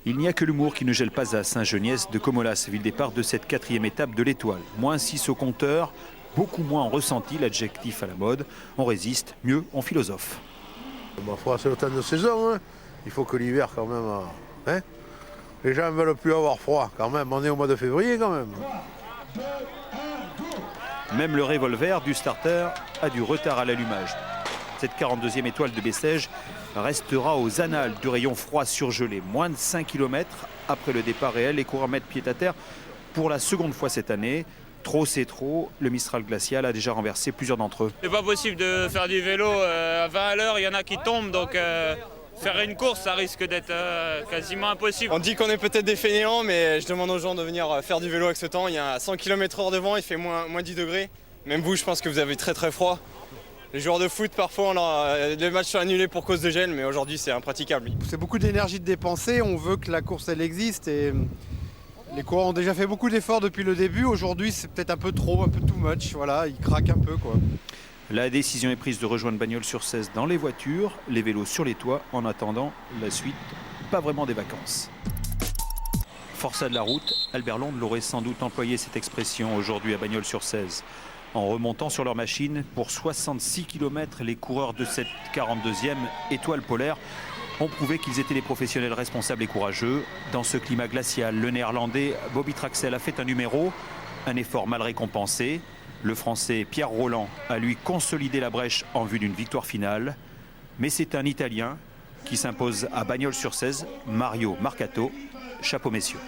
Il n'y a que l'humour qui ne gèle pas à Saint-Geniès de Comolas, ville départ de cette 4e étape de l'Étoile. -6 au compteur, beaucoup moins en ressenti, l'adjectif à la mode. On résiste, mieux on philosophe. C'est le temps de saison, hein. Il faut que l'hiver quand même... Hein, les gens ne veulent plus avoir froid quand même, on est au mois de février quand même. Même le revolver du starter a du retard à l'allumage. Cette 42e étoile de Bessèges restera aux annales du rayon froid surgelé. Moins de 5 km après le départ réel, les coureurs mettent pied à terre pour la seconde fois cette année. Trop c'est trop, le Mistral glacial a déjà renversé plusieurs d'entre eux. C'est pas possible de faire du vélo à 20 à l'heure, il y en a qui tombent, donc faire une course ça risque d'être quasiment impossible. On dit qu'on est peut-être des fainéants, mais je demande aux gens de venir faire du vélo avec ce temps. Il y a 100 km/h de vent, il fait moins 10 degrés. Même vous, je pense que vous avez très très froid. Les joueurs de foot, parfois, les matchs sont annulés pour cause de gel, mais aujourd'hui, c'est impraticable. C'est beaucoup d'énergie de dépenser, on veut que la course, elle existe. Et les coureurs ont déjà fait beaucoup d'efforts depuis le début. Aujourd'hui, c'est peut-être un peu trop, un peu too much. Voilà, ils craquent un peu, quoi. La décision est prise de rejoindre Bagnols-sur-Cèze dans les voitures, les vélos sur les toits. En attendant la suite, pas vraiment des vacances. Forçat de la route, Albert Londres l'aurait sans doute employé cette expression aujourd'hui à Bagnols-sur-Cèze. En remontant sur leur machine, pour 66 km, les coureurs de cette 42e étoile polaire ont prouvé qu'ils étaient des professionnels responsables et courageux. Dans ce climat glacial, le néerlandais Bobby Traxel a fait un numéro, un effort mal récompensé. Le français Pierre Rolland a lui consolidé la brèche en vue d'une victoire finale. Mais c'est un Italien qui s'impose à Bagnols-sur-Cèze, Mario Marcato. Chapeau messieurs.